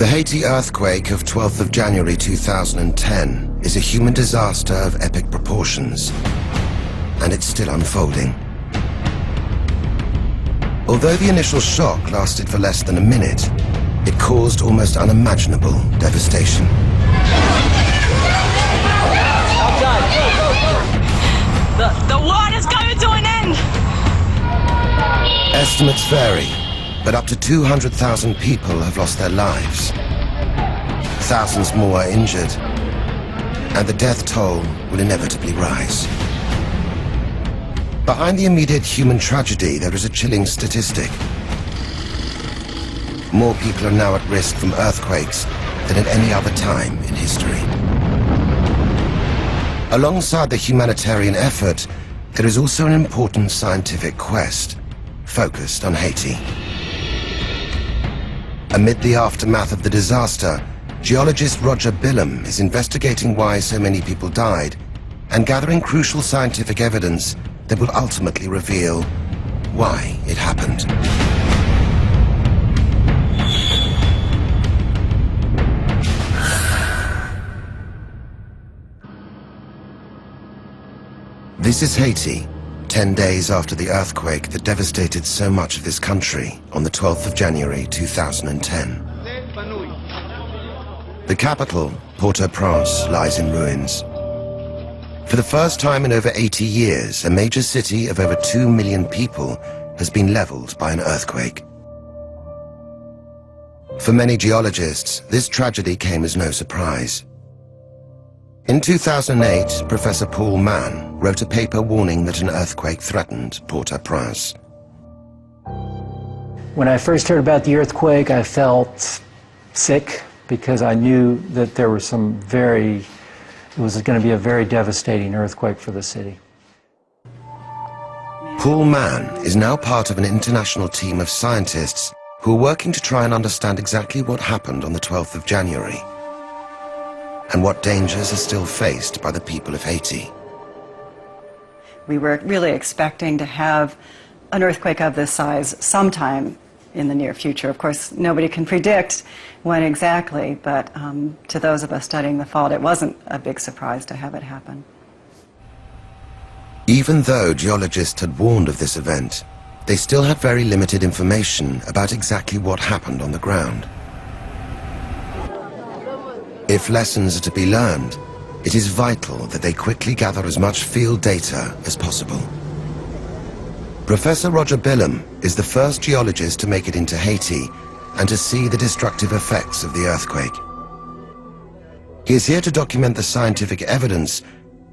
The Haiti earthquake of 12th of January 2010 is a human disaster of epic proportions, and it's still unfolding. Although the initial shock lasted for less than a minute, it caused almost unimaginable devastation. The world is coming to an end! Estimates vary, but up to 200,000 people have lost their lives. Thousands more are injured, and the death toll will inevitably rise. Behind the immediate human tragedy, there is a chilling statistic. More people are now at risk from earthquakes than at any other time in history. Alongside the humanitarian effort, there is also an important scientific quest focused on Haiti. Amid the aftermath of the disaster, geologist Roger Billum is investigating why so many people died and gathering crucial scientific evidence that will ultimately reveal why it happened. This is Haiti, 10 days after the earthquake that devastated so much of this country on the 12th of January 2010. The capital, Port-au-Prince, lies in ruins. For the first time in over 80 years, a major city of over 2 million people has been leveled by an earthquake. For many geologists, this tragedy came as no surprise. In 2008, Professor Paul Mann wrote a paper warning that an earthquake threatened Port-au-Prince. When I first heard about the earthquake, I felt sick because I knew that there were it was going to be a very devastating earthquake for the city. Paul Mann is now part of an international team of scientists who are working to try and understand exactly what happened on the 12th of January and what dangers are still faced by the people of Haiti. We were really expecting to have an earthquake of this size sometime in the near future. Of course, nobody can predict when exactly, but to those of us studying the fault, it wasn't a big surprise to have it happen. Even though geologists had warned of this event, they still had very limited information about exactly what happened on the ground. If lessons are to be learned, it is vital that they quickly gather as much field data as possible. Professor Roger Billum is the first geologist to make it into Haiti and to see the destructive effects of the earthquake. He is here to document the scientific evidence,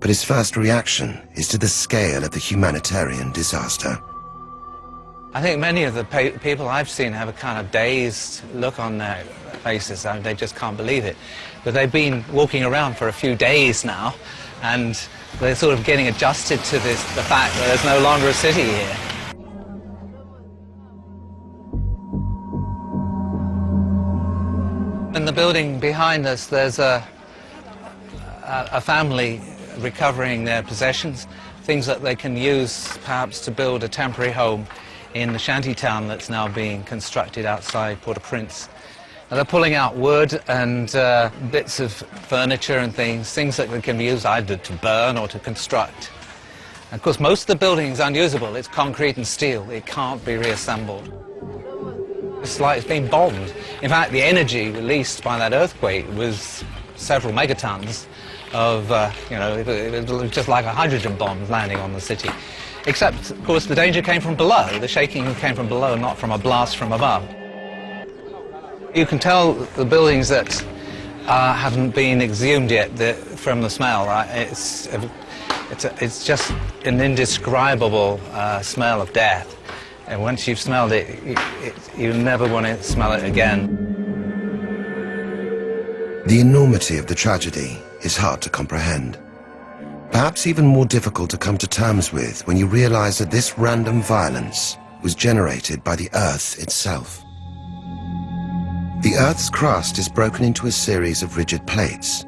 but his first reaction is to the scale of the humanitarian disaster. I think many of the people I've seen have a kind of dazed look on their faces. I mean, they just can't believe it. But they've been walking around for a few days now, and they're sort of getting adjusted to the fact that there's no longer a city here. In the building behind us, there's a family recovering their possessions, things that they can use perhaps to build a temporary home in the shanty town that's now being constructed outside Port-au-Prince. And they're pulling out wood and bits of furniture and things that can be used either to burn or to construct. And of course, most of the building is unusable. It's concrete and steel. It can't be reassembled. It's like it's been bombed. In fact, the energy released by that earthquake was several megatons of, it was just like a hydrogen bomb landing on the city. Except, of course, the danger came from below. The shaking came from below, not from a blast from above. You can tell the buildings that haven't been exhumed yet from the smell. It's just an indescribable smell of death. And once you've smelled it, you never want to smell it again. The enormity of the tragedy is hard to comprehend. Perhaps even more difficult to come to terms with when you realize that this random violence was generated by the Earth itself. The Earth's crust is broken into a series of rigid plates.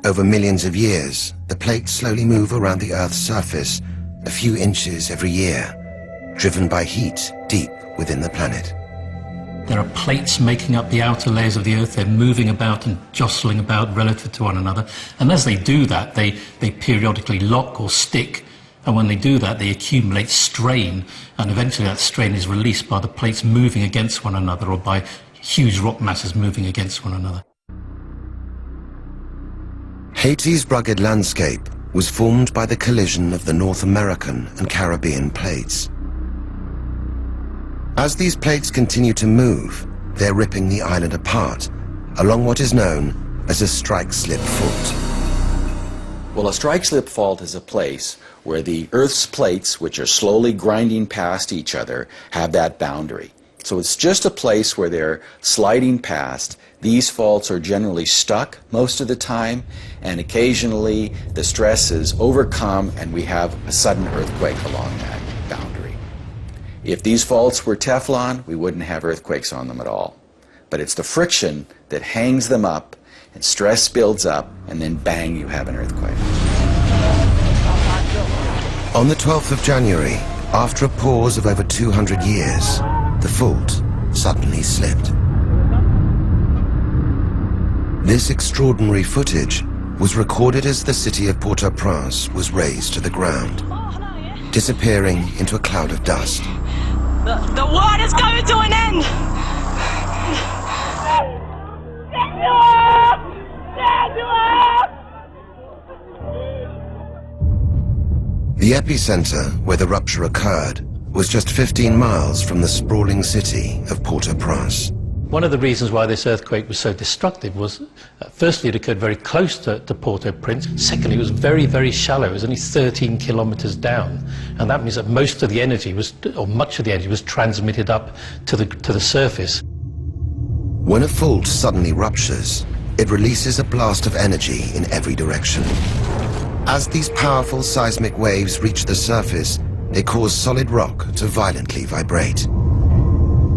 Over millions of years, the plates slowly move around the Earth's surface a few inches every year, driven by heat deep within the planet. There are plates making up the outer layers of the Earth. They're moving about and jostling about relative to one another. And as they do that, they periodically lock or stick. And when they do that, they accumulate strain. And eventually that strain is released by the plates moving against one another or by huge rock masses moving against one another. Haiti's rugged landscape was formed by the collision of the North American and Caribbean plates. As these plates continue to move, they're ripping the island apart along what is known as a strike-slip fault. Well, a strike-slip fault is a place where the Earth's plates, which are slowly grinding past each other, have that boundary. So it's just a place where they're sliding past. These faults are generally stuck most of the time, and occasionally the stress is overcome and we have a sudden earthquake along that boundary. If these faults were Teflon, we wouldn't have earthquakes on them at all. But it's the friction that hangs them up, and stress builds up, and then bang, you have an earthquake. On the 12th of January, after a pause of over 200 years, the fault suddenly slipped. This extraordinary footage was recorded as the city of Port-au-Prince was razed to the ground, disappearing into a cloud of dust. The world is coming to an end! The epicenter where the rupture occurred was just 15 miles from the sprawling city of Port-au-Prince. One of the reasons why this earthquake was so destructive was, firstly, it occurred very close to Port-au-Prince. Secondly, it was very, very shallow. It was only 13 kilometers down. And that means that most of the energy was, or much of the energy was transmitted up to the surface. When a fault suddenly ruptures, it releases a blast of energy in every direction. As these powerful seismic waves reach the surface, they cause solid rock to violently vibrate.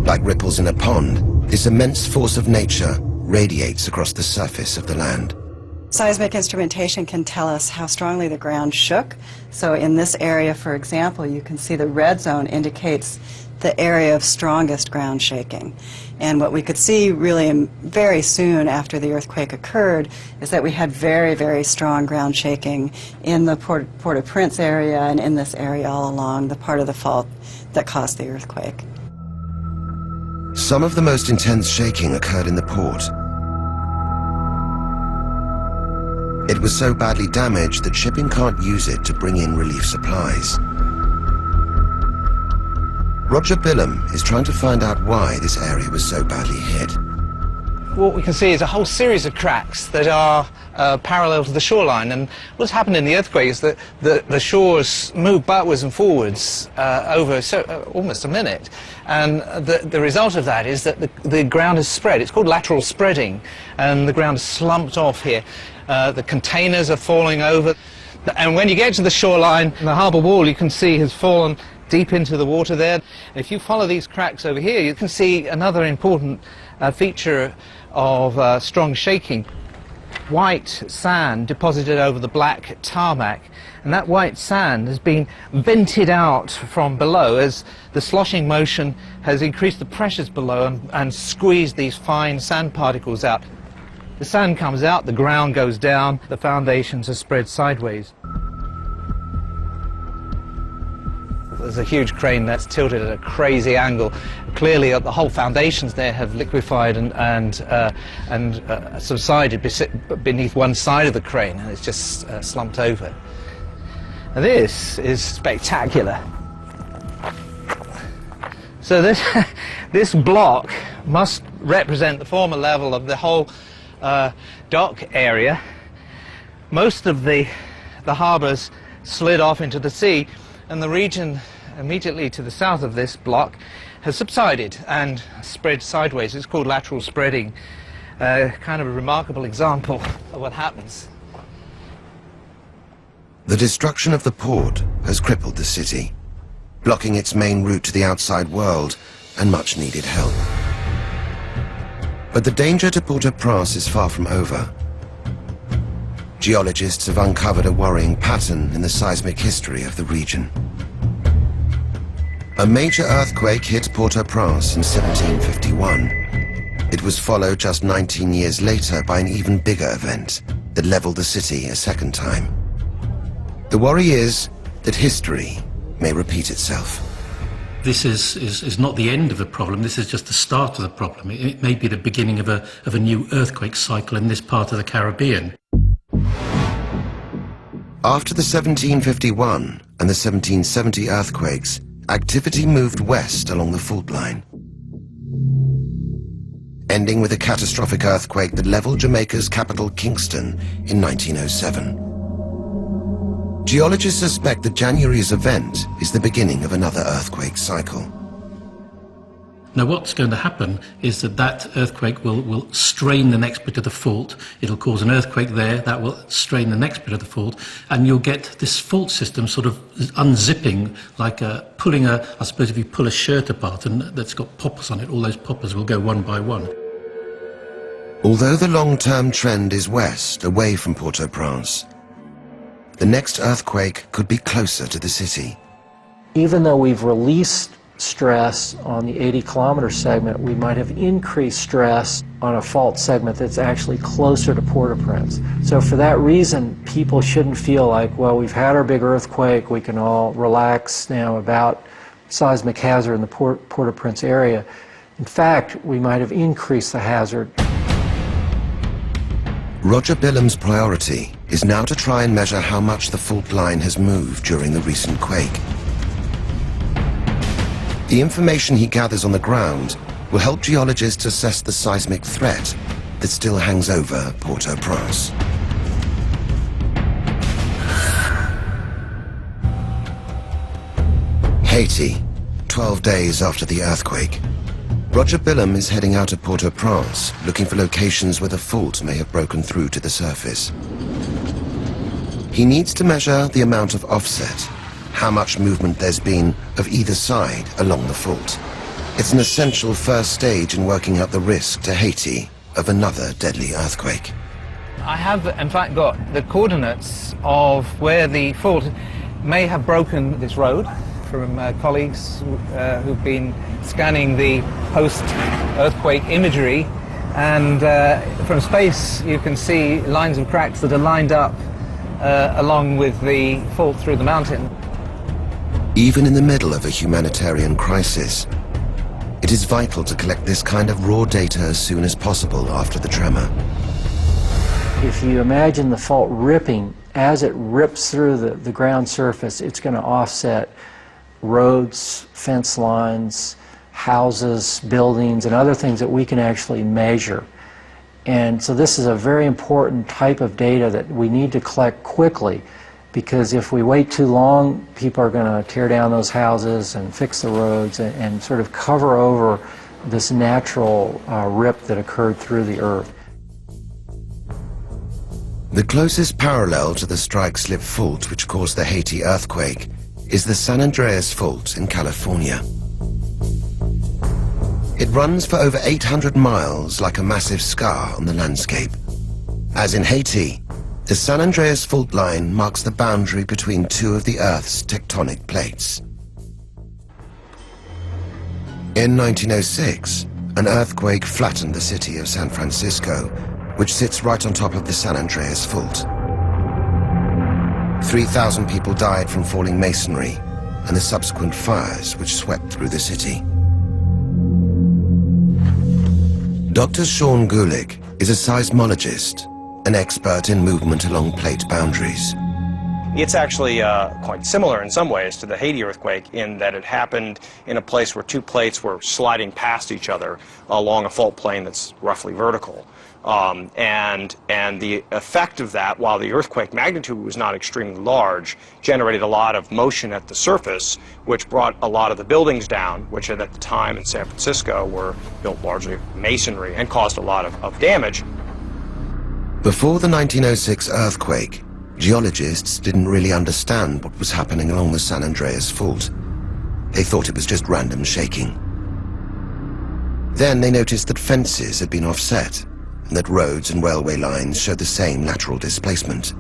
Like ripples in a pond, this immense force of nature radiates across the surface of the land. Seismic instrumentation can tell us how strongly the ground shook. So in this area, for example, you can see the red zone indicates the area of strongest ground shaking. And what we could see really very soon after the earthquake occurred is that we had very, very strong ground shaking in the Port-au-Prince area and in this area all along the part of the fault that caused the earthquake. Some of the most intense shaking occurred in the port. It was so badly damaged that shipping can't use it to bring in relief supplies. Roger Billam is trying to find out why this area was so badly hit. What we can see is a whole series of cracks that are parallel to the shoreline, and what's happened in the earthquake is that the shores move backwards and forwards over almost a minute, and the result of that is that the ground has spread. It's called lateral spreading, and the ground is slumped off here. The containers are falling over, and when you get to the shoreline, the harbour wall you can see has fallen deep into the water there. If you follow these cracks over here, you can see another important feature of strong shaking. White sand deposited over the black tarmac, and that white sand has been vented out from below as the sloshing motion has increased the pressures below and squeezed these fine sand particles out. The sand comes out, the ground goes down, the foundations are spread sideways. There's a huge crane that's tilted at a crazy angle. Clearly, the whole foundations there have liquefied and subsided beneath one side of the crane, and it's just slumped over. Now, this is spectacular. So this block must represent the former level of the whole dock area. Most of the harbours slid off into the sea, and the region immediately to the south of this block has subsided and spread sideways. It's called lateral spreading. Kind of a remarkable example of what happens. The destruction of the port has crippled the city, blocking its main route to the outside world and much needed help. But the danger to Port-au-Prince is far from over. Geologists have uncovered a worrying pattern in the seismic history of the region. A major earthquake hit Port-au-Prince in 1751. It was followed just 19 years later by an even bigger event that leveled the city a second time. The worry is that history may repeat itself. This is not the end of the problem, this is just the start of the problem. It may be the beginning of a new earthquake cycle in this part of the Caribbean. After the 1751 and the 1770 earthquakes, activity moved west along the fault line, ending with a catastrophic earthquake that leveled Jamaica's capital, Kingston, in 1907. Geologists suspect that January's event is the beginning of another earthquake cycle. Now what's going to happen is that earthquake will strain the next bit of the fault. It'll cause an earthquake there, that will strain the next bit of the fault, and you'll get this fault system sort of unzipping, like pulling I suppose if you pull a shirt apart and that's got poppers on it, all those poppers will go one by one. Although the long-term trend is west, away from Port-au-Prince, the next earthquake could be closer to the city. Even though we've released stress on the 80-kilometer segment, we might have increased stress on a fault segment that's actually closer to Port-au-Prince. So for that reason, people shouldn't feel like, well, we've had our big earthquake, we can all relax now about seismic hazard in the Port-au-Prince area. In fact, we might have increased the hazard. Roger Bilham's priority is now to try and measure how much the fault line has moved during the recent quake. The information he gathers on the ground will help geologists assess the seismic threat that still hangs over Port-au-Prince. Haiti, 12 days after the earthquake. Roger Bilham is heading out of Port-au-Prince, looking for locations where the fault may have broken through to the surface. He needs to measure the amount of offset, how much movement there's been of either side along the fault. It's an essential first stage in working out the risk to Haiti of another deadly earthquake. I have, in fact, got the coordinates of where the fault may have broken this road from colleagues who've been scanning the post-earthquake imagery, and from space you can see lines of cracks that are lined up along with the fault through the mountain. Even in the middle of a humanitarian crisis, it is vital to collect this kind of raw data as soon as possible after the tremor. If you imagine the fault ripping, as it rips through the ground surface, it's going to offset roads, fence lines, houses, buildings, and other things that we can actually measure. And so this is a very important type of data that we need to collect quickly, because if we wait too long, people are going to tear down those houses and fix the roads and sort of cover over this natural rip that occurred through the earth. The closest parallel to the strike-slip fault which caused the Haiti earthquake is the San Andreas Fault in California. It runs for over 800 miles like a massive scar on the landscape. As in Haiti, the San Andreas fault line marks the boundary between two of the Earth's tectonic plates. In 1906, an earthquake flattened the city of San Francisco, which sits right on top of the San Andreas Fault. 3,000 people died from falling masonry and the subsequent fires which swept through the city. Dr. Sean Gulick is a seismologist, an expert in movement along plate boundaries. It's actually quite similar in some ways to the Haiti earthquake in that it happened in a place where two plates were sliding past each other along a fault plane that's roughly vertical. And the effect of that, while the earthquake magnitude was not extremely large, generated a lot of motion at the surface, which brought a lot of the buildings down, which at the time in San Francisco were built largely of masonry and caused a lot of damage. Before the 1906 earthquake, geologists didn't really understand what was happening along the San Andreas Fault. They thought it was just random shaking. Then they noticed that fences had been offset, and that roads and railway lines showed the same lateral displacement.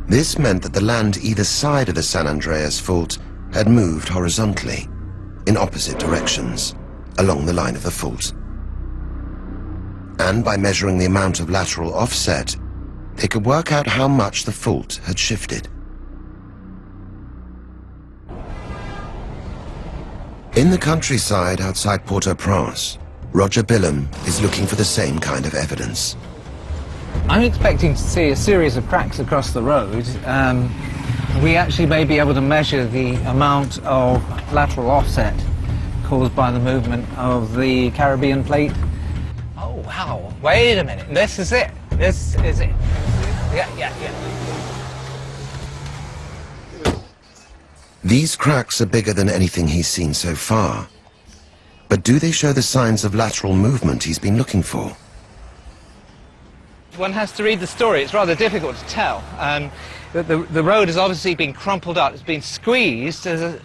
This meant that the land either side of the San Andreas Fault had moved horizontally, in opposite directions, along the line of the fault. And by measuring the amount of lateral offset, they could work out how much the fault had shifted. In the countryside outside Port-au-Prince, Roger Billum is looking for the same kind of evidence. I'm expecting to see a series of cracks across the road. We actually may be able to measure the amount of lateral offset caused by the movement of the Caribbean plate. Oh, wow. Wait a minute. This is it. This is it. Yeah. These cracks are bigger than anything he's seen so far. But do they show the signs of lateral movement he's been looking for? One has to read the story. It's rather difficult to tell. The road has obviously been crumpled up. It's been squeezed. There's a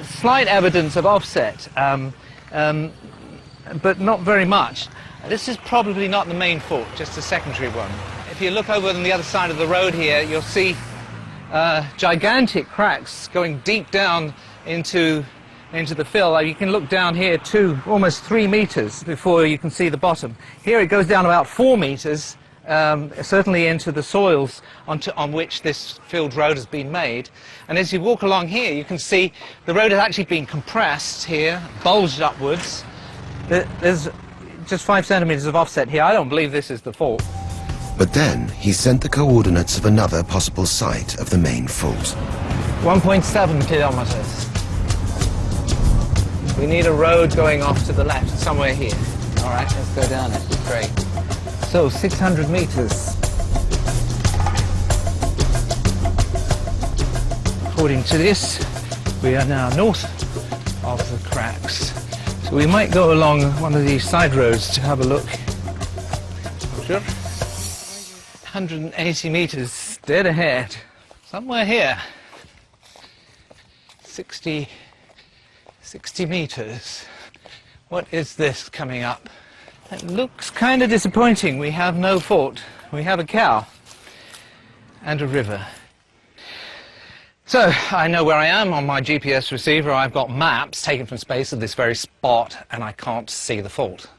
slight evidence of offset, but not very much. This is probably not the main fault, just a secondary one. If you look over on the other side of the road here, you'll see gigantic cracks going deep down into the fill. You can look down here to almost 3 meters before you can see the bottom. Here it goes down about 4 meters, certainly into the soils on which this filled road has been made. And as you walk along here, you can see the road has actually been compressed here, bulged upwards. There's just 5 centimeters of offset here. I don't believe this is the fault. But then he sent the coordinates of another possible site of the main fault. 1.7 kilometers. We need a road going off to the left, somewhere here. All right, let's go down it. Great. So, 600 meters. According to this, we are now north of the cracks. So we might go along one of these side roads to have a look. Sure. 180 meters dead ahead. Somewhere here. 60 meters. What is this coming up? It looks kind of disappointing. We have no fault. We have a cow and a river. So I know where I am on my GPS receiver. I've got maps taken from space of this very spot, and I can't see the fault.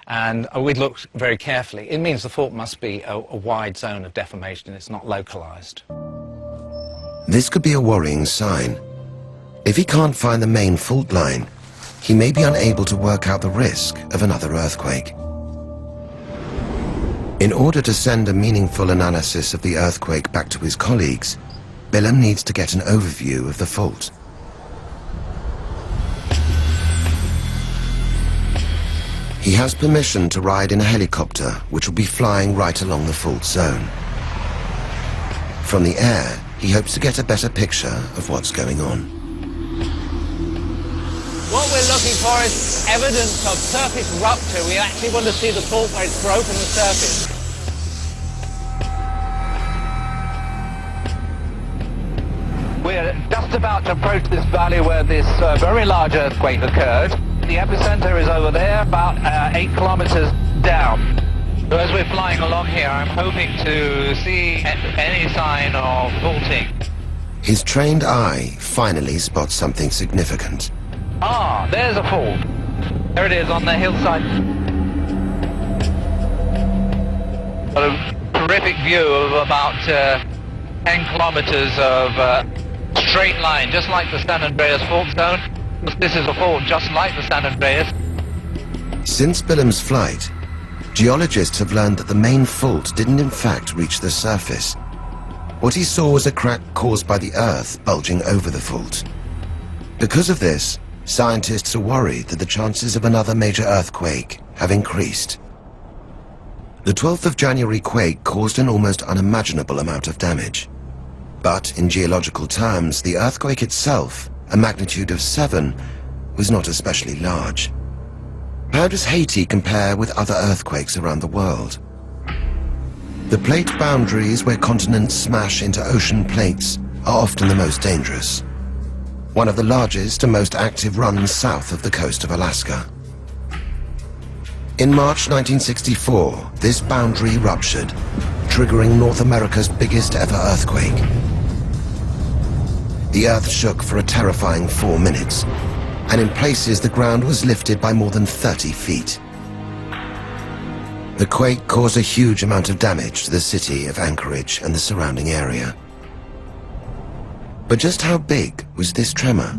And we'd looked very carefully. It means the fault must be a wide zone of deformation. It's not localized. This could be a worrying sign. If he can't find the main fault line, he may be unable to work out the risk of another earthquake. In order to send a meaningful analysis of the earthquake back to his colleagues, Billum needs to get an overview of the fault. He has permission to ride in a helicopter which will be flying right along the fault zone. From the air, he hopes to get a better picture of what's going on. What we're looking for is evidence of surface rupture. We actually want to see the fault where it's broken the surface. We're just about to approach this valley where this very large earthquake occurred. The epicenter is over there, about 8 kilometers down. So as we're flying along here, I'm hoping to see any sign of faulting. His trained eye finally spots something significant. Ah, there's a fault. There it is on the hillside. Got a terrific view of about 10 kilometers of straight line, just like the San Andreas fault zone. This is a fault just like the San Andreas. Since Billum's flight, geologists have learned that the main fault didn't in fact reach the surface. What he saw was a crack caused by the Earth bulging over the fault. Because of this, scientists are worried that the chances of another major earthquake have increased. The 12th of January quake caused an almost unimaginable amount of damage. But in geological terms, the earthquake itself, a magnitude of 7, was not especially large. How does Haiti compare with other earthquakes around the world? The plate boundaries where continents smash into ocean plates are often the most dangerous. One of the largest and most active runs south of the coast of Alaska. In March 1964, this boundary ruptured, triggering North America's biggest ever earthquake. The earth shook for a terrifying 4 minutes, and in places the ground was lifted by more than 30 feet. The quake caused a huge amount of damage to the city of Anchorage and the surrounding area. But just how big was this tremor?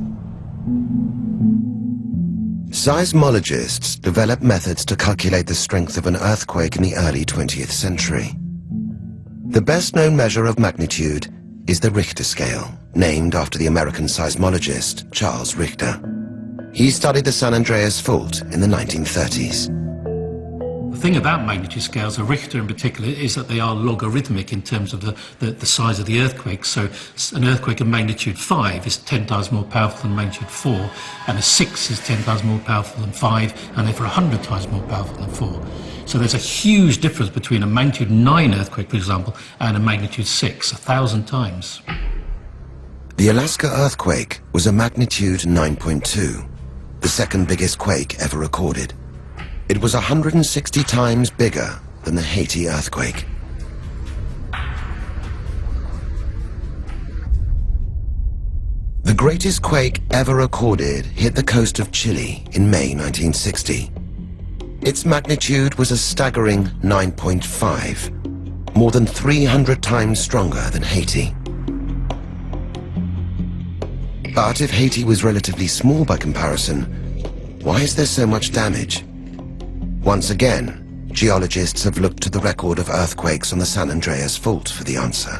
Seismologists developed methods to calculate the strength of an earthquake in the early 20th century. The best-known measure of magnitude is the Richter scale, named after the American seismologist Charles Richter. He studied the San Andreas Fault in the 1930s. The thing about magnitude scales, a Richter in particular, is that they are logarithmic in terms of the size of the earthquake. So an earthquake of magnitude 5 is 10 times more powerful than magnitude 4, and a 6 is 10 times more powerful than 5, and therefore 100 times more powerful than 4. So there's a huge difference between a magnitude 9 earthquake, for example, and a magnitude 6, 1,000 times. The Alaska earthquake was a magnitude 9.2, the second biggest quake ever recorded. It was 160 times bigger than the Haiti earthquake. The greatest quake ever recorded hit the coast of Chile in May 1960. Its magnitude was a staggering 9.5, more than 300 times stronger than Haiti. But if Haiti was relatively small by comparison, why is there so much damage? Once again, geologists have looked to the record of earthquakes on the San Andreas Fault for the answer.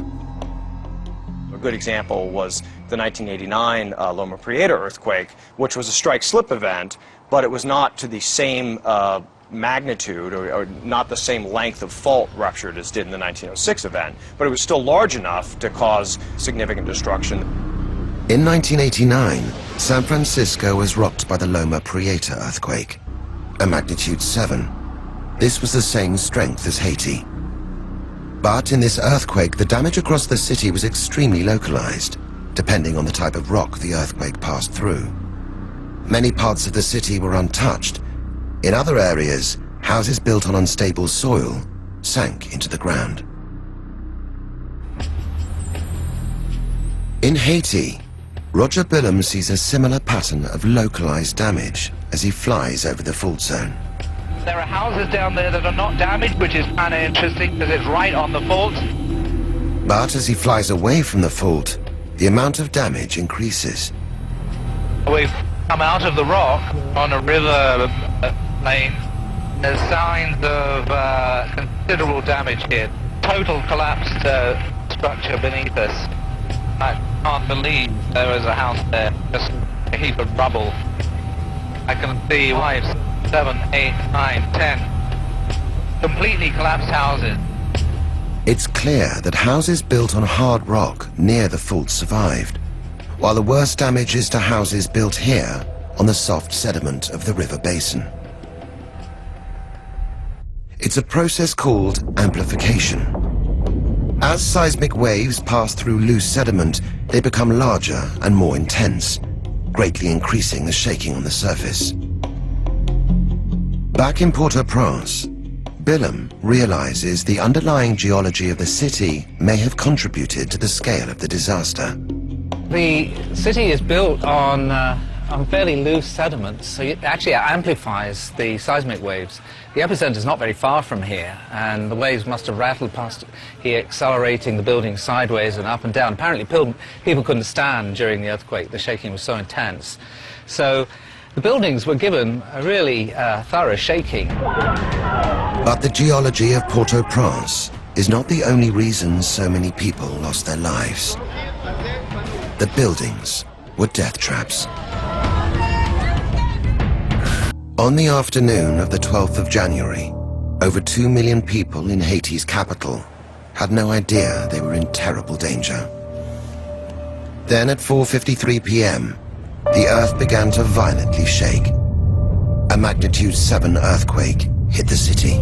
A good example was the 1989 Loma Prieta earthquake, which was a strike-slip event, but it was not to the same magnitude or not the same length of fault ruptured as did in the 1906 event, but it was still large enough to cause significant destruction. In 1989, San Francisco was rocked by the Loma Prieta earthquake, a magnitude 7. This was the same strength as Haiti. But in this earthquake, the damage across the city was extremely localized, depending on the type of rock the earthquake passed through. Many parts of the city were untouched. In other areas, houses built on unstable soil sank into the ground. In Haiti, Roger Billum sees a similar pattern of localized damage as he flies over the fault zone. There are houses down there that are not damaged, which is kind of interesting because it's right on the fault. But as he flies away from the fault, the amount of damage increases. We've come out of the rock on a river lane. There's signs of considerable damage here. Total collapsed structure beneath us. I can't believe there was a house there, just a heap of rubble. I can see 5, 7, 8, 9, 10 completely collapsed houses. It's clear that houses built on hard rock near the fault survived, while the worst damage is to houses built here on the soft sediment of the river basin. It's a process called amplification. As seismic waves pass through loose sediment, they become larger and more intense, greatly increasing the shaking on the surface. Back in Port-au-Prince, Billum realizes the underlying geology of the city may have contributed to the scale of the disaster. The city is built on fairly loose sediments, so it actually amplifies the seismic waves. The epicenter is not very far from here, and the waves must have rattled past here, accelerating the building sideways and up and down. Apparently people couldn't stand during the earthquake. The shaking was so intense. So the buildings were given a really thorough shaking. But the geology of Port-au-Prince is not the only reason so many people lost their lives. The buildings were death traps. On the afternoon of the 12th of January, over 2 million people in Haiti's capital had no idea they were in terrible danger. Then at 4:53 p.m., the earth began to violently shake. A magnitude 7 earthquake hit the city.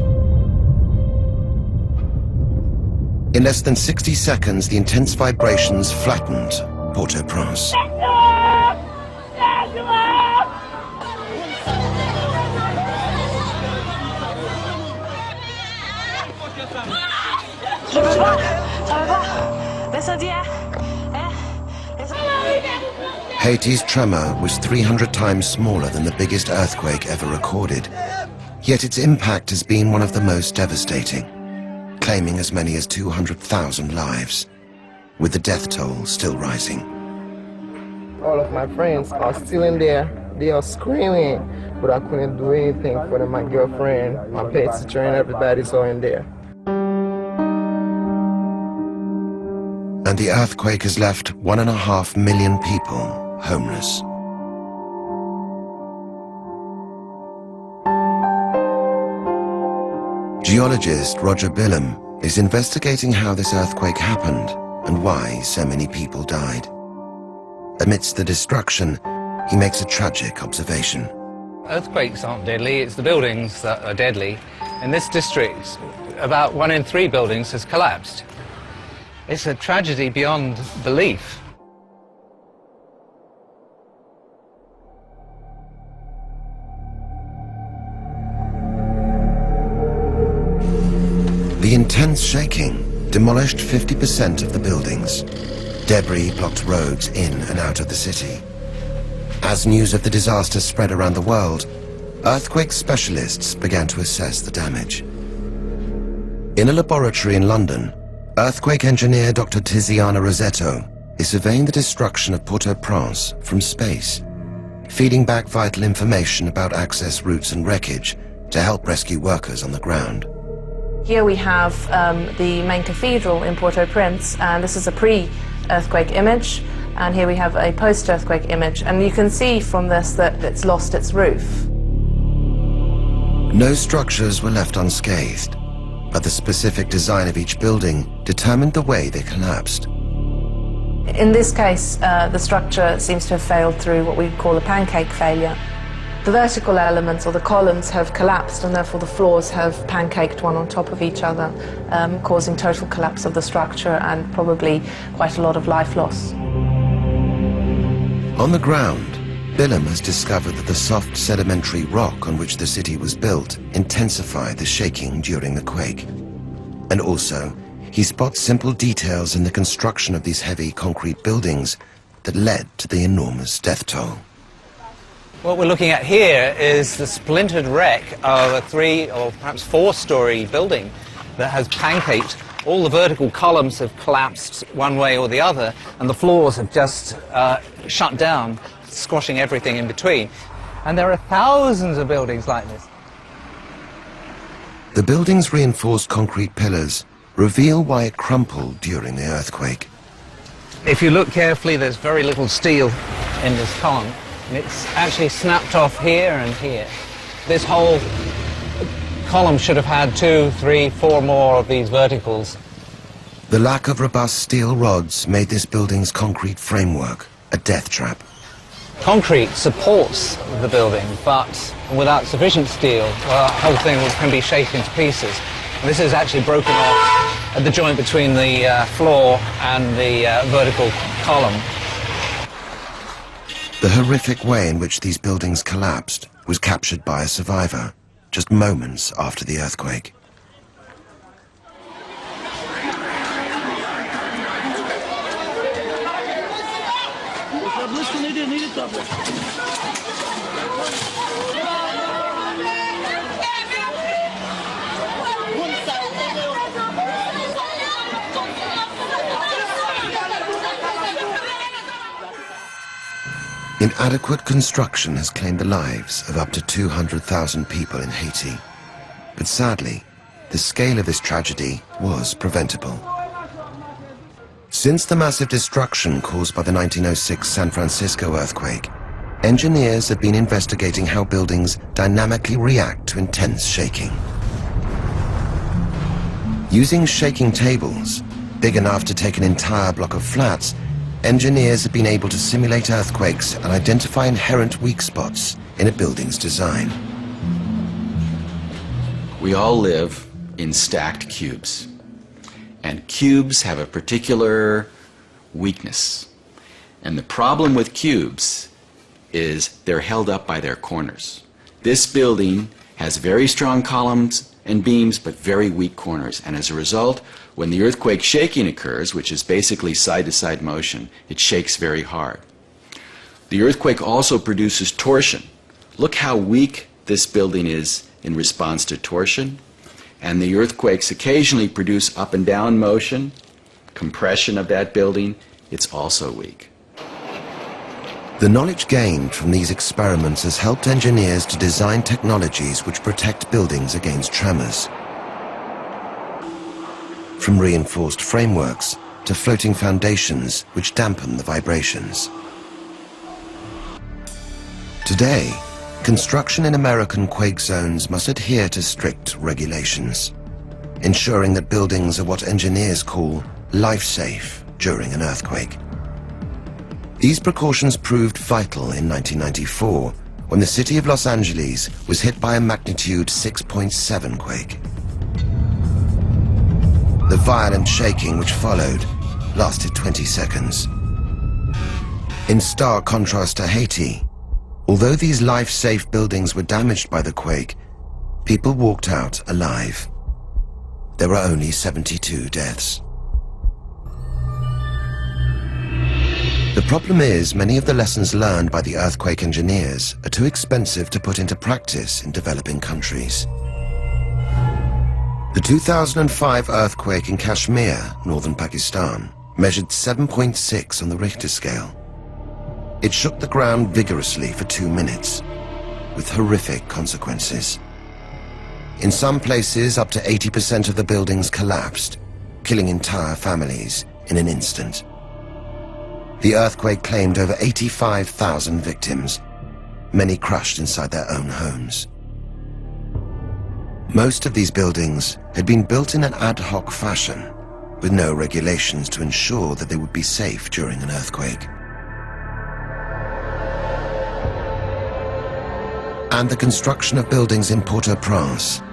In less than 60 seconds, the intense vibrations flattened Port-au-Prince. Ça veut pas. L'incendiaire. Hein? Haiti's tremor was 300 times smaller than the biggest earthquake ever recorded, yet its impact has been one of the most devastating, claiming as many as 200,000 lives, with the death toll still rising. All of my friends are still in there. They are screaming, but I couldn't do anything for them. My girlfriend, my pet teacher, and everybody's all in there. And the earthquake has left 1.5 million people homeless. Geologist Roger Billum is investigating how this earthquake happened and why so many people died. Amidst the destruction, he makes a tragic observation. Earthquakes aren't deadly, it's the buildings that are deadly. In this district, about 1 in 3 buildings has collapsed. It's a tragedy beyond belief. The intense shaking demolished 50% of the buildings. Debris blocked roads in and out of the city. As news of the disaster spread around the world, earthquake specialists began to assess the damage. In a laboratory in London, earthquake engineer Dr. Tiziana Rossetto is surveying the destruction of Port-au-Prince from space, feeding back vital information about access routes and wreckage to help rescue workers on the ground. Here we have the main cathedral in Port-au-Prince, and this is a pre-earthquake image, and here we have a post-earthquake image, and you can see from this that it's lost its roof. No structures were left unscathed, but the specific design of each building determined the way they collapsed. In this case, the structure seems to have failed through what we call a pancake failure. The vertical elements, or the columns, have collapsed, and therefore the floors have pancaked one on top of each other, causing total collapse of the structure and probably quite a lot of life loss. On the ground, Billum has discovered that the soft sedimentary rock on which the city was built intensified the shaking during the quake. And also, he spots simple details in the construction of these heavy concrete buildings that led to the enormous death toll. What we're looking at here is the splintered wreck of a 3 or perhaps 4-story building that has pancaked. All the vertical columns have collapsed one way or the other, and the floors have just shut down, squashing everything in between. And there are thousands of buildings like this. The building's reinforced concrete pillars reveal why it crumpled during the earthquake. If you look carefully, there's very little steel in this column. And it's actually snapped off here and here. This whole column should have had 2, 3, 4 more of these verticals. The lack of robust steel rods made this building's concrete framework a death trap. Concrete supports the building, but without sufficient steel, the whole thing can be shaken to pieces. And this is actually broken off at the joint between the floor and the vertical column. The horrific way in which these buildings collapsed was captured by a survivor just moments after the earthquake. Inadequate construction has claimed the lives of up to 200,000 people in Haiti. But sadly, the scale of this tragedy was preventable. Since the massive destruction caused by the 1906 San Francisco earthquake, engineers have been investigating how buildings dynamically react to intense shaking. Using shaking tables, big enough to take an entire block of flats, engineers have been able to simulate earthquakes and identify inherent weak spots in a building's design. We all live in stacked cubes, and cubes have a particular weakness. And the problem with cubes is they're held up by their corners. This building has very strong columns and beams, but very weak corners. And as a result, when the earthquake shaking occurs, which is basically side-to-side motion, it shakes very hard. The earthquake also produces torsion. Look how weak this building is in response to torsion. And the earthquakes occasionally produce up and down motion, compression of that building. It's also weak. The knowledge gained from these experiments has helped engineers to design technologies which protect buildings against tremors. From reinforced frameworks to floating foundations which dampen the vibrations. Today, construction in American quake zones must adhere to strict regulations, ensuring that buildings are what engineers call life-safe during an earthquake. These precautions proved vital in 1994 when the city of Los Angeles was hit by a magnitude 6.7 quake. The violent shaking which followed lasted 20 seconds. In stark contrast to Haiti, although these life-safe buildings were damaged by the quake, people walked out alive. There were only 72 deaths. The problem is, many of the lessons learned by the earthquake engineers are too expensive to put into practice in developing countries. The 2005 earthquake in Kashmir, northern Pakistan, measured 7.6 on the Richter scale. It shook the ground vigorously for 2 minutes, with horrific consequences. In some places, up to 80% of the buildings collapsed, killing entire families in an instant. The earthquake claimed over 85,000 victims, many crushed inside their own homes. Most of these buildings had been built in an ad hoc fashion, with no regulations to ensure that they would be safe during an earthquake. And the construction of buildings in Port-au-Prince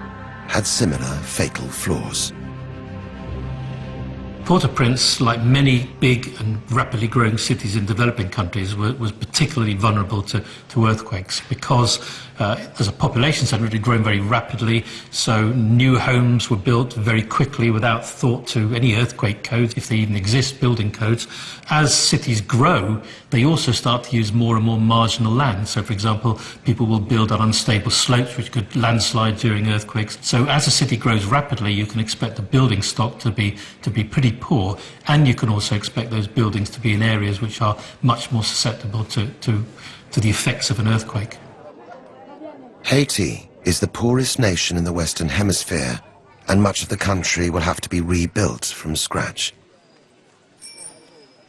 had similar fatal flaws. Port-au-Prince, like many big and rapidly growing cities in developing countries, was particularly vulnerable to earthquakes because as a population centre, it had grown very rapidly, so new homes were built very quickly without thought to any earthquake codes, if they even exist, building codes. As cities grow, they also start to use more and more marginal land. So, for example, people will build on unstable slopes which could landslide during earthquakes. So as a city grows rapidly, you can expect the building stock to be pretty poor, and you can also expect those buildings to be in areas which are much more susceptible to the effects of an earthquake. Haiti is the poorest nation in the Western Hemisphere, and much of the country will have to be rebuilt from scratch.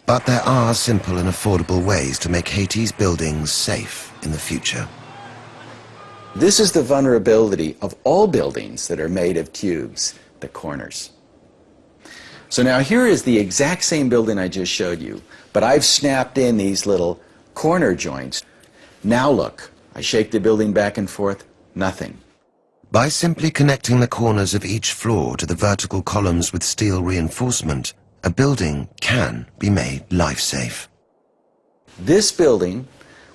But there are simple and affordable ways to make Haiti's buildings safe in the future. This is the vulnerability of all buildings that are made of cubes, the corners. So now here is the exact same building I just showed you, but I've snapped in these little corner joints. Now look, I shake the building back and forth, nothing. By simply connecting the corners of each floor to the vertical columns with steel reinforcement, a building can be made life-safe. This building,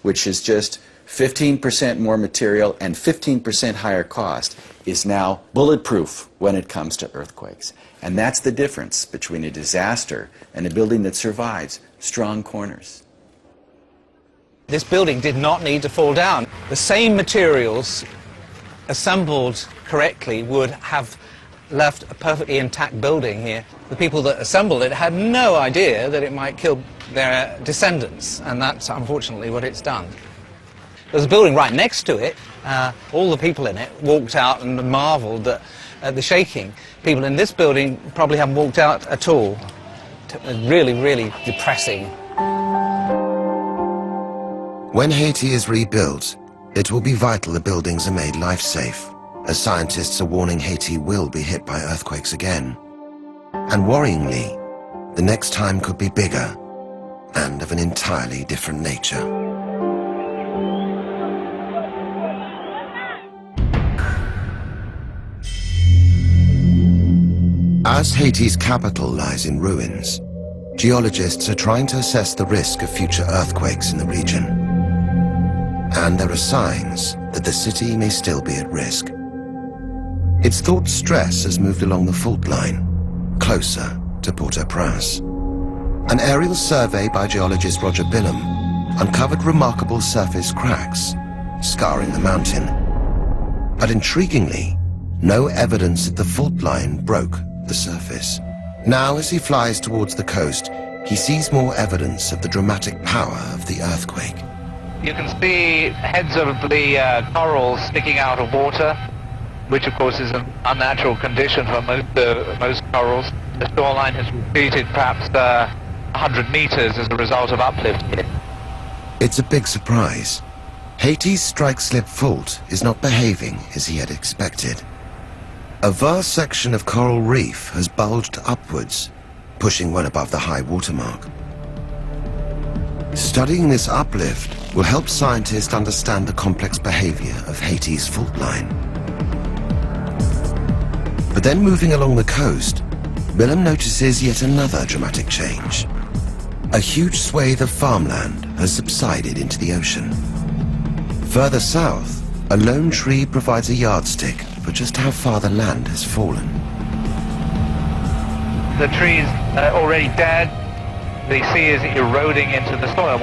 which is just 15% more material and 15% higher cost, is now bulletproof when it comes to earthquakes. And that's the difference between a disaster and a building that survives strong corners. This building did not need to fall down. The same materials assembled correctly would have left a perfectly intact building here. The people that assembled it had no idea that it might kill their descendants, and that's unfortunately what it's done. There's a building right next to it. All the people in it walked out and marveled at the shaking. People in this building probably haven't walked out at all. Really, really depressing. When Haiti is rebuilt, it will be vital the buildings are made life-safe, as scientists are warning Haiti will be hit by earthquakes again. And worryingly, the next time could be bigger and of an entirely different nature. As Haiti's capital lies in ruins, geologists are trying to assess the risk of future earthquakes in the region. And there are signs that the city may still be at risk. It's thought stress has moved along the fault line, closer to Port-au-Prince. An aerial survey by geologist Roger Billum uncovered remarkable surface cracks, scarring the mountain. But intriguingly, no evidence that the fault line broke the surface. Now, as he flies towards the coast, he sees more evidence of the dramatic power of the earthquake. You can see heads of the corals sticking out of water, which of course is an unnatural condition for most corals. The shoreline has retreated perhaps 100 meters as a result of uplift here. It's a big surprise. Haiti's strike-slip fault is not behaving as he had expected. A vast section of coral reef has bulged upwards, pushing well above the high water mark. Studying this uplift will help scientists understand the complex behavior of Haiti's fault line. But then moving along the coast, Willem notices yet another dramatic change. A huge swathe of farmland has subsided into the ocean. Further south, a lone tree provides a yardstick for just how far the land has fallen. The tree's already dead. The sea is eroding into the soil.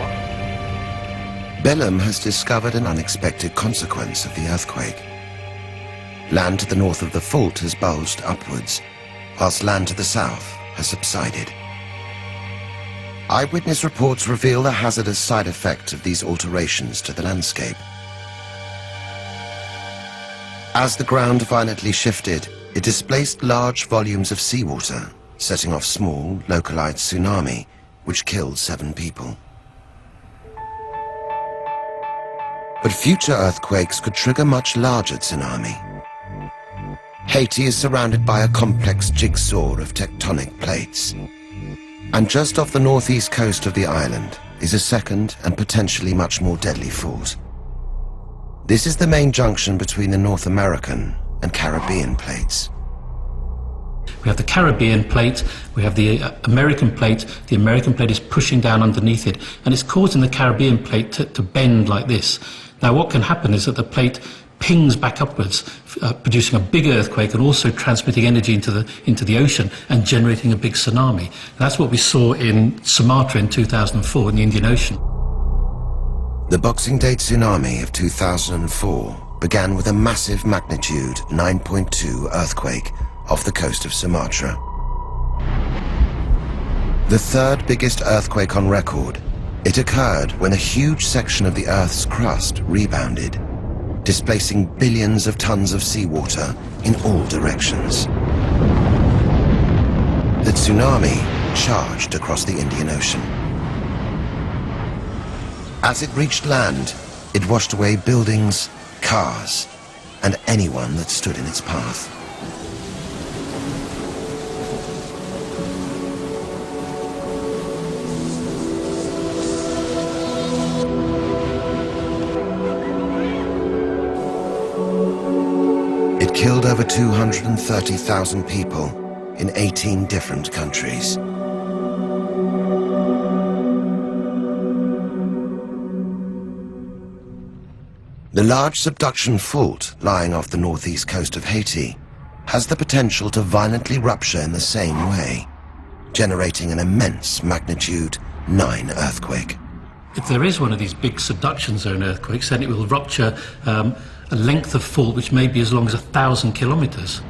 Willem has discovered an unexpected consequence of the earthquake. Land to the north of the fault has bulged upwards, whilst land to the south has subsided. Eyewitness reports reveal the hazardous side effects of these alterations to the landscape. As the ground violently shifted, it displaced large volumes of seawater, setting off small, localized tsunami, which killed 7 people. But future earthquakes could trigger much larger tsunami. Haiti is surrounded by a complex jigsaw of tectonic plates. And just off the northeast coast of the island is a second and potentially much more deadly fault. This is the main junction between the North American and Caribbean plates. We have the Caribbean plate, we have the American plate. The American plate is pushing down underneath it, and it's causing the Caribbean plate to bend like this. Now what can happen is that the plate pings back upwards, producing a big earthquake and also transmitting energy into the ocean and generating a big tsunami. And that's what we saw in Sumatra in 2004 in the Indian Ocean. The Boxing Day tsunami of 2004 began with a massive magnitude 9.2 earthquake off the coast of Sumatra. The third biggest earthquake on record, it occurred when a huge section of the Earth's crust rebounded, displacing billions of tons of seawater in all directions. The tsunami charged across the Indian Ocean. As it reached land, it washed away buildings, cars, and anyone that stood in its path. It killed over 230,000 people in 18 different countries. The large subduction fault lying off the northeast coast of Haiti has the potential to violently rupture in the same way, generating an immense magnitude 9 earthquake. If there is one of these big subduction zone earthquakes, then it will rupture a length of fault which may be as long as 1,000 kilometers.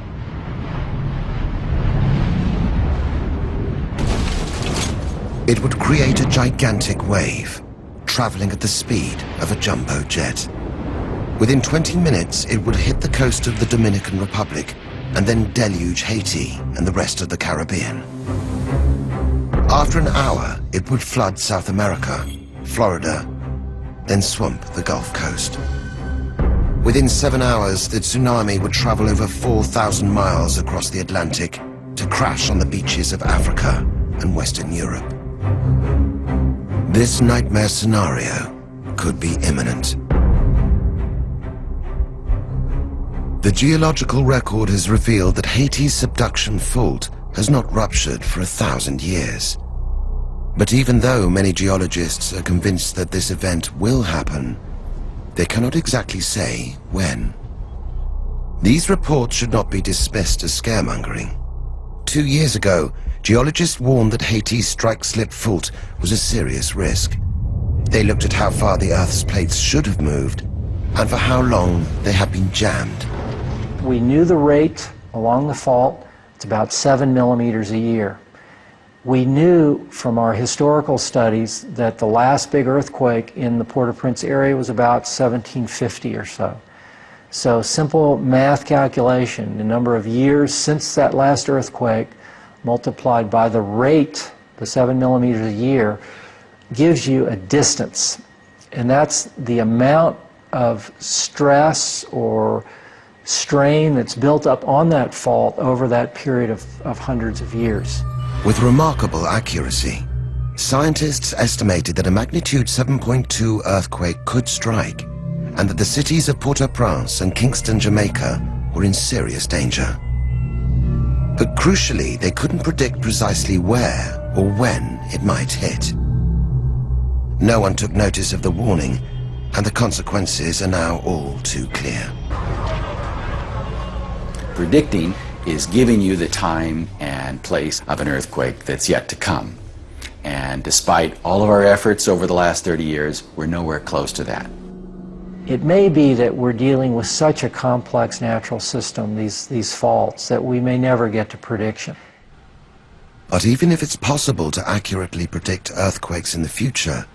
It would create a gigantic wave, traveling at the speed of a jumbo jet. Within 20 minutes, it would hit the coast of the Dominican Republic and then deluge Haiti and the rest of the Caribbean. After an hour, it would flood South America, Florida, then swamp the Gulf Coast. Within 7 hours, the tsunami would travel over 4,000 miles across the Atlantic to crash on the beaches of Africa and Western Europe. This nightmare scenario could be imminent. The geological record has revealed that Haiti's subduction fault has not ruptured for 1,000 years. But even though many geologists are convinced that this event will happen, they cannot exactly say when. These reports should not be dismissed as scaremongering. 2 years ago, geologists warned that Haiti's strike-slip fault was a serious risk. They looked at how far the Earth's plates should have moved and for how long they had been jammed. We knew the rate along the fault. It's about 7 millimeters a year. We knew from our historical studies that the last big earthquake in the Port-au-Prince area was about 1750 or so. So simple math calculation, the number of years since that last earthquake multiplied by the rate, the 7 millimeters a year, gives you a distance. And that's the amount of stress or strain that's built up on that fault over that period of hundreds of years. With remarkable accuracy, scientists estimated that a magnitude 7.2 earthquake could strike, and that the cities of Port-au-Prince and Kingston, Jamaica, were in serious danger. But crucially, they couldn't predict precisely where or when it might hit. No one took notice of the warning, and the consequences are now all too clear. Predicting is giving you the time and place of an earthquake that's yet to come. And despite all of our efforts over the last 30 years, we're nowhere close to that. It may be that we're dealing with such a complex natural system, these faults, that we may never get to prediction. But even if it's possible to accurately predict earthquakes in the future,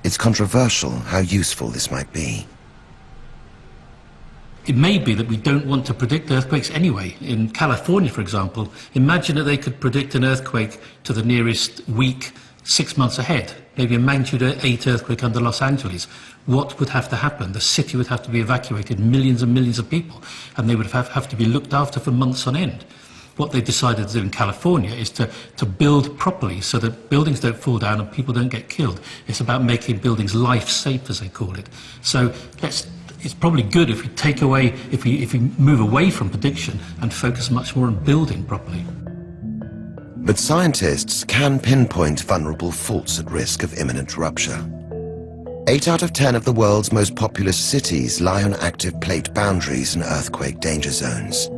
it's controversial how useful this might be. It may be that we don't want to predict earthquakes anyway. In California, for example, imagine that they could predict an earthquake to the nearest week 6 months ahead, maybe a magnitude 8 earthquake under Los Angeles. What would have to happen? The city would have to be evacuated, millions and millions of people, and they would have to be looked after for months on end. What they decided to do in California is to build properly so that buildings don't fall down and people don't get killed. It's about making buildings life-safe, as they call it. So it's probably good if we take away, if we move away from prediction and focus much more on building properly. But scientists can pinpoint vulnerable faults at risk of imminent rupture. 8 out of 10 of the world's most populous cities lie on active plate boundaries and earthquake danger zones.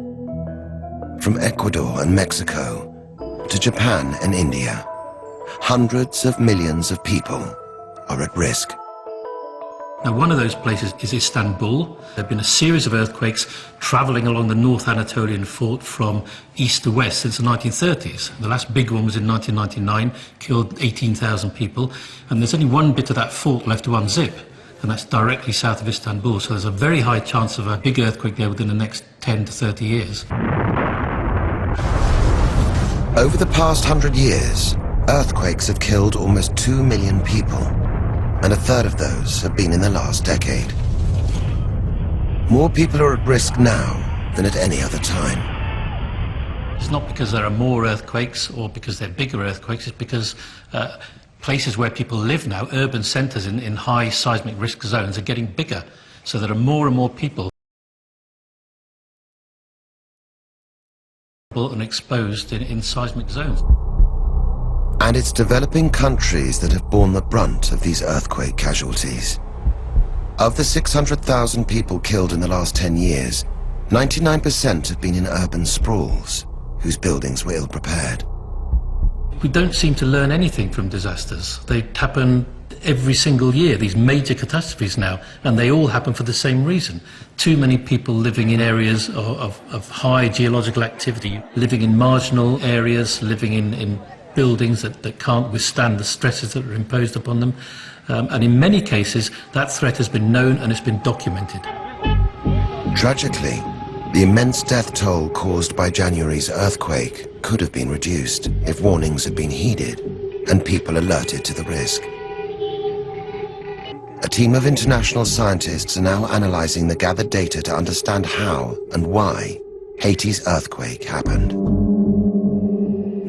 From Ecuador and Mexico to Japan and India, hundreds of millions of people are at risk. Now, one of those places is Istanbul. There have been a series of earthquakes travelling along the North Anatolian fault from east to west since the 1930s. The last big one was in 1999, killed 18,000 people, and there's only one bit of that fault left to unzip, and that's directly south of Istanbul, so there's a very high chance of a big earthquake there within the next 10 to 30 years. Over the past 100 years, earthquakes have killed almost 2 million people, and a third of those have been in the last decade. More people are at risk now than at any other time. It's not because there are more earthquakes or because they're bigger earthquakes, it's because places where people live now, urban centres in high seismic risk zones, are getting bigger. So there are more and more people and exposed in seismic zones. And it's developing countries that have borne the brunt of these earthquake casualties. Of the 600,000 people killed in the last 10 years, 99% have been in urban sprawls, whose buildings were ill-prepared. We don't seem to learn anything from disasters. They happen every single year, these major catastrophes now, and they all happen for the same reason. Too many people living in areas of high geological activity, living in marginal areas, living in buildings that can't withstand the stresses that are imposed upon them. And in many cases, that threat has been known and it's been documented. Tragically, the immense death toll caused by January's earthquake could have been reduced if warnings had been heeded and people alerted to the risk. A team of international scientists are now analyzing the gathered data to understand how and why Haiti's earthquake happened.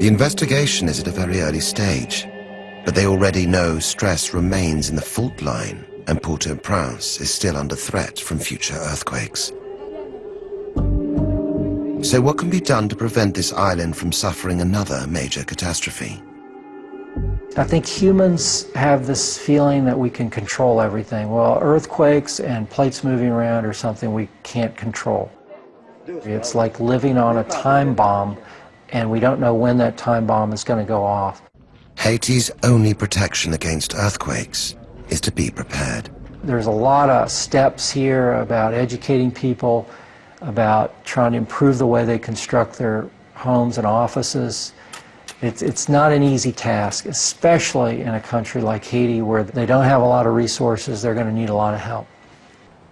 The investigation is at a very early stage, but they already know stress remains in the fault line and Port-au-Prince is still under threat from future earthquakes. So what can be done to prevent this island from suffering another major catastrophe? I think humans have this feeling that we can control everything. Well, earthquakes and plates moving around are something we can't control. It's like living on a time bomb, and we don't know when that time bomb is going to go off. Haiti's only protection against earthquakes is to be prepared. There's a lot of steps here about educating people, about trying to improve the way they construct their homes and offices. It's not an easy task, especially in a country like Haiti where they don't have a lot of resources. They're going to need a lot of help.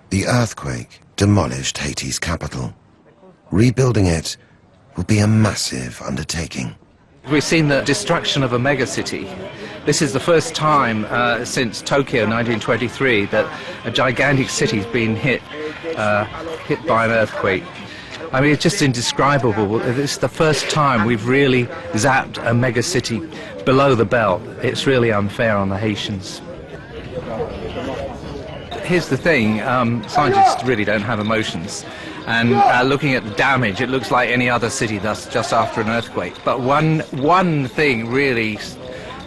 The earthquake demolished Haiti's capital. Rebuilding it will be a massive undertaking. We've seen the destruction of a megacity. This is the first time since Tokyo 1923 that a gigantic city's been hit by an earthquake. I mean, it's just indescribable. It's the first time we've really zapped a megacity below the belt. It's really unfair on the Haitians. Here's the thing, scientists really don't have emotions. And looking at the damage, it looks like any other city that's just after an earthquake. But one thing really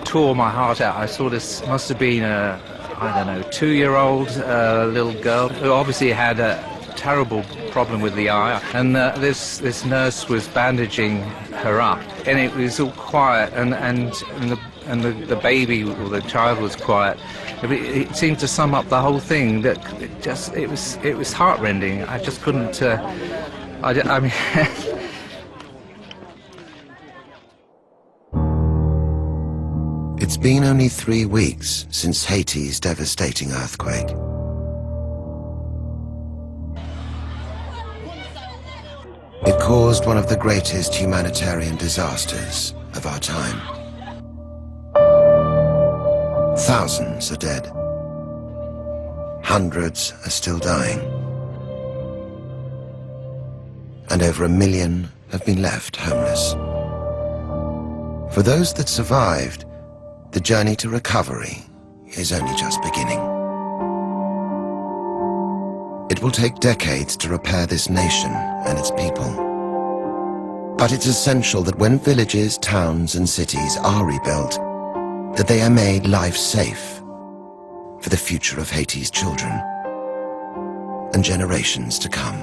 tore my heart out. I saw this, must have been a, I don't know, 2-year-old little girl who obviously had a terrible problem with the eye, and this nurse was bandaging her up, and it was all quiet, and the baby or the child was quiet. It seemed to sum up the whole thing. That it was heartrending. I just couldn't. I mean. It's been only 3 weeks since Haiti's devastating earthquake. It caused one of the greatest humanitarian disasters of our time. Thousands are dead. Hundreds are still dying. And over 1 million have been left homeless. For those that survived, the journey to recovery is only just beginning. It will take decades to repair this nation and its people. But it's essential that when villages, towns, and cities are rebuilt, that they are made life-safe for the future of Haiti's children and generations to come.